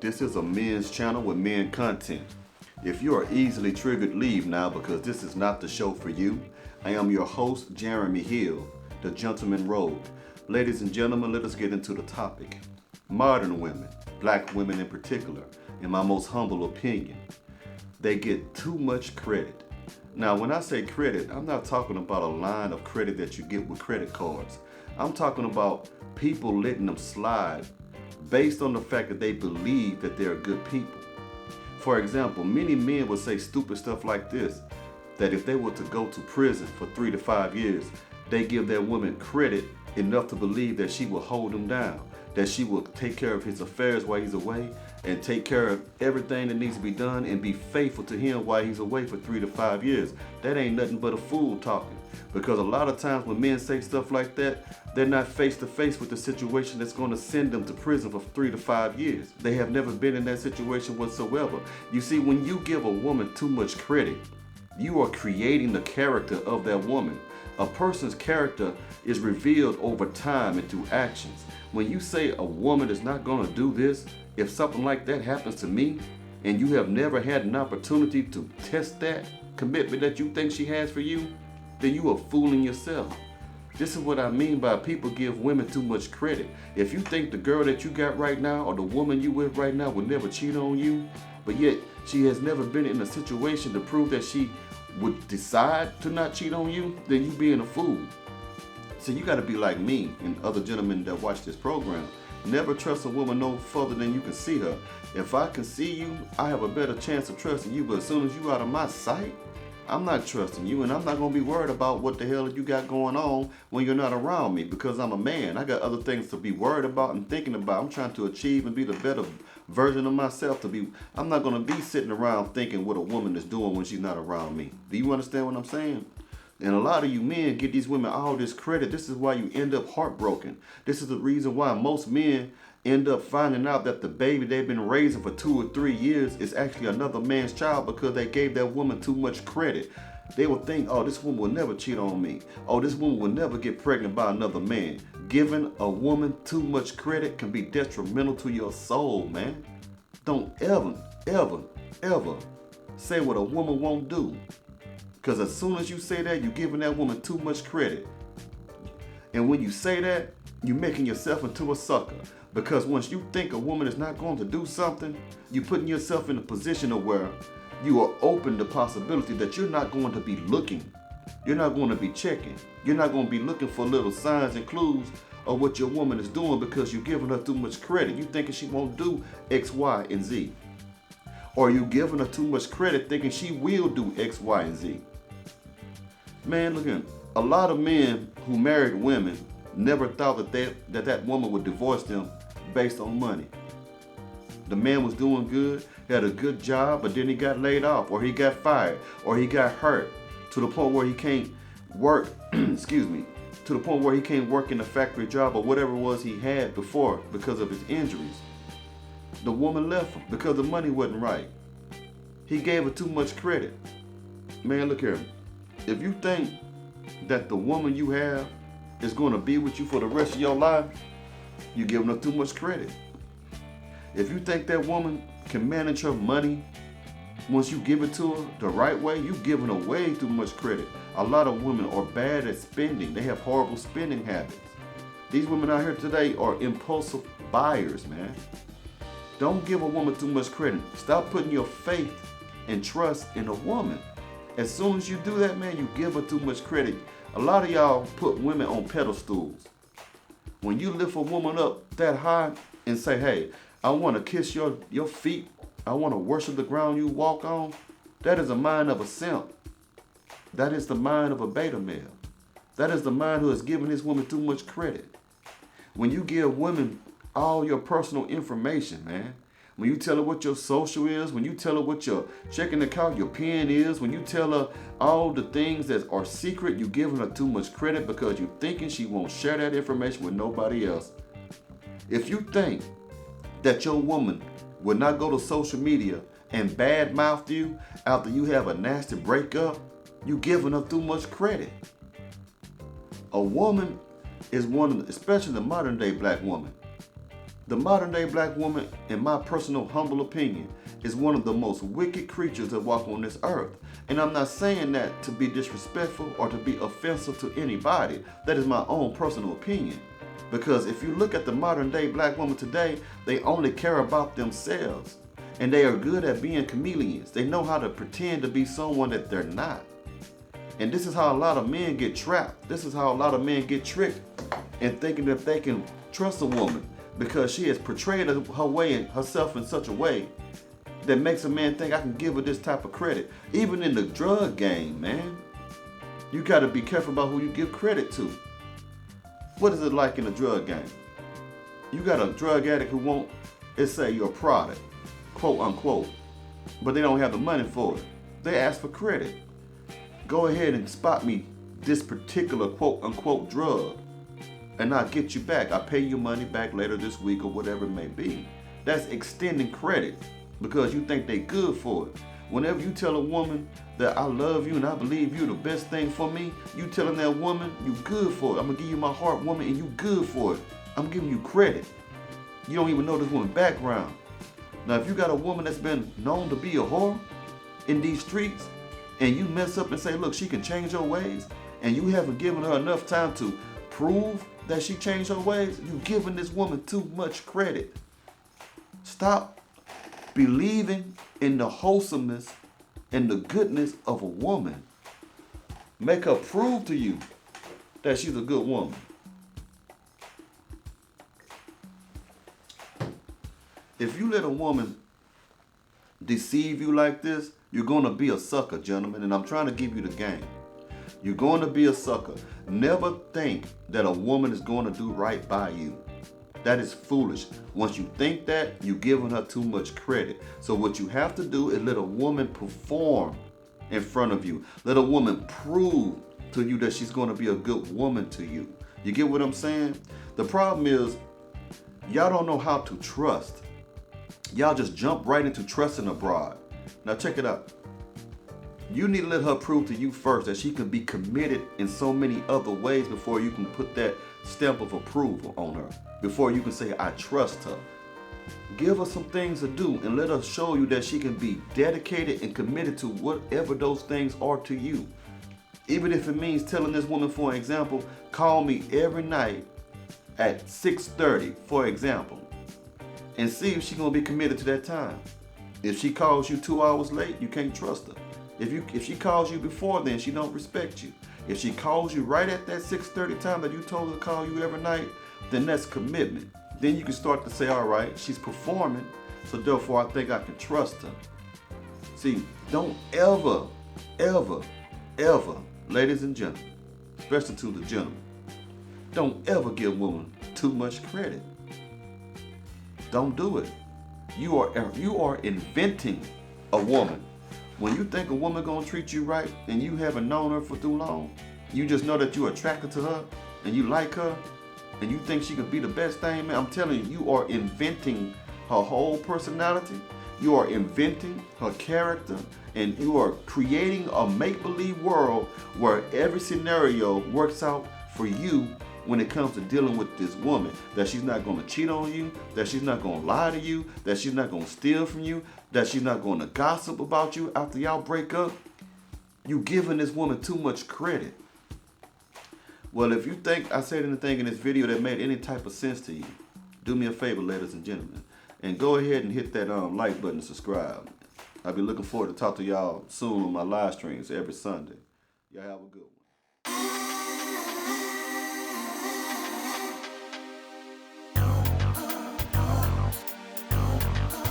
This is a men's channel with men content. If you are easily triggered, leave now because this is not the show for you. I am your host, Jeremy Hill, the Gentleman Road. Ladies and gentlemen, let us get into the topic. Modern women, black women in particular, in my most humble opinion, they get too much credit. Now, when I say credit, I'm not talking about a line of credit that you get with credit cards. I'm talking about people letting them slide based on the fact that they believe that they're good people. For example, many men would say stupid stuff like this, that if they were to go to prison for 3 to 5 years, they give their woman credit enough to believe that she will hold him down, that she will take care of his affairs while he's away and take care of everything that needs to be done and be faithful to him while he's away for 3 to 5 years. That ain't nothing but a fool talking. Because a lot of times when men say stuff like that, they're not face to face with the situation that's going to send them to prison for 3 to 5 years. They have never been in that situation whatsoever. You see, when you give a woman too much credit, you are creating the character of that woman. A person's character is revealed over time and through actions. When you say a woman is not going to do this, if something like that happens to me, and you have never had an opportunity to test that commitment that you think she has for you, then you are fooling yourself. This is what I mean by people give women too much credit. If you think the girl that you got right now or the woman you with right now would never cheat on you, but yet she has never been in a situation to prove that she would decide to not cheat on you, then you being a fool. So you got to be like me and other gentlemen that watch this program. Never trust a woman no further than you can see her. If I can see you, I have a better chance of trusting you, but as soon as you out of my sight, I'm not trusting you, and I'm not going to be worried about what the hell you got going on when you're not around me, because I'm a man. I got other things to be worried about and thinking about. I'm trying to achieve and be the better version of myself. I'm not going to be sitting around thinking what a woman is doing when she's not around me. Do you understand what I'm saying? And a lot of you men get these women all this credit. This is why you end up heartbroken. This is the reason why most men end up finding out that the baby they've been raising for 2 or 3 years is actually another man's child because they gave that woman too much credit. They will think, oh, this woman will never cheat on me. Oh, this woman will never get pregnant by another man. Giving a woman too much credit can be detrimental to your soul, man. Don't ever, ever, ever say what a woman won't do. Because as soon as you say that, you're giving that woman too much credit. And when you say that, you're making yourself into a sucker. Because once you think a woman is not going to do something, you're putting yourself in a position of where you are open to possibility that you're not going to be looking. You're not going to be checking. You're not going to be looking for little signs and clues of what your woman is doing because you're giving her too much credit. You're thinking she won't do X, Y, and Z. Or you're giving her too much credit thinking she will do X, Y, and Z. Man, look at a lot of men who married women never thought that woman would divorce them based on money. The man was doing good, had a good job, but then he got laid off, or he got fired, or he got hurt to the point where he can't work, excuse me, to the point where he can't work in a factory job or whatever it was he had before because of his injuries. The woman left him because the money wasn't right. He gave her too much credit. Man, look here. If you think that the woman you have is going to be with you for the rest of your life, you're giving her too much credit. If you think that woman can manage her money once you give it to her the right way, you're giving her way too much credit. A lot of women are bad at spending. They have horrible spending habits. These women out here today are impulsive buyers, man. Don't give a woman too much credit. Stop putting your faith and trust in a woman. As soon as you do that, man, you give her too much credit. A lot of y'all put women on pedestals. When you lift a woman up that high and say, hey, I want to kiss your feet, I want to worship the ground you walk on, that is the mind of a simp. That is the mind of a beta male. That is the mind who has given this woman too much credit. When you give women all your personal information, man, when you tell her what your social is, when you tell her what your checking account, your PIN is, when you tell her all the things that are secret, you're giving her too much credit because you're thinking she won't share that information with nobody else. If you think that your woman will not go to social media and badmouth you after you have a nasty breakup, you're giving her too much credit. A woman is one of the, especially the modern day black woman, The modern day black woman, in my personal humble opinion, is one of the most wicked creatures that walk on this earth. And I'm not saying that to be disrespectful or to be offensive to anybody. That is my own personal opinion. Because if you look at the modern day black woman today, they only care about themselves. And they are good at being chameleons. They know how to pretend to be someone that they're not. And this is how a lot of men get trapped. This is how a lot of men get tricked in thinking that they can trust a woman because she has portrayed herself in such a way that makes a man think I can give her this type of credit. Even in the drug game, man, you got to be careful about who you give credit to. What is it like in a drug game? You got a drug addict who won't, let's say you're a product, quote unquote, but they don't have the money for it. They ask for credit. Go ahead and spot me this particular quote unquote drug and I'll get you back. I'll pay you money back later this week or whatever it may be. That's extending credit because you think they good for it. Whenever you tell a woman that I love you and I believe you're the best thing for me, you telling that woman you good for it. I'm gonna give you my heart, woman, and you good for it. I'm giving you credit. You don't even know this woman's background. Now, if you got a woman that's been known to be a whore in these streets, and you mess up and say, look, she can change her ways, and you haven't given her enough time to prove that she changed her ways, you're giving this woman too much credit. Stop believing in the wholesomeness and the goodness of a woman. Make her prove to you that she's a good woman. If you let a woman deceive you like this, you're going to be a sucker, gentlemen, and I'm trying to give you the game. You're going to be a sucker. Never think that a woman is going to do right by you. That is foolish. Once you think that, you're giving her too much credit. So what you have to do is let a woman perform in front of you. Let a woman prove to you that she's going to be a good woman to you. You get what I'm saying? The problem is, y'all don't know how to trust. Y'all just jump right into trusting a broad. Now check it out. You need to let her prove to you first that she can be committed in so many other ways before you can put that stamp of approval on her. Before you can say, I trust her. Give her some things to do and let her show you that she can be dedicated and committed to whatever those things are to you. Even if it means telling this woman, for example, call me every night at 6:30, for example, and see if she's going to be committed to that time. If she calls you 2 hours late, you can't trust her. If she calls you before then, she don't respect you. If she calls you right at that 6:30 time that you told her to call you every night, then that's commitment. Then you can start to say, all right, she's performing, so therefore I think I can trust her. See, don't ever, ladies and gentlemen, especially to the gentlemen, don't ever give women too much credit. Don't do it. You are inventing a woman. When you think a woman gonna treat you right and you haven't known her for too long, you just know that you're attracted to her and you like her and you think she could be the best thing, man, I'm telling you, you are inventing her whole personality. You are inventing her character, and you are creating a make-believe world where every scenario works out for you when it comes to dealing with this woman. That she's not going to cheat on you, that she's not going to lie to you, that she's not going to steal from you, that she's not going to gossip about you after y'all break up. You giving this woman too much credit. Well, if you think I said anything in this video that made any type of sense to you, do me a favor, ladies and gentlemen, and go ahead and hit that like button and subscribe. I'll be looking forward to talk to y'all soon on my live streams every Sunday. Y'all have a good one.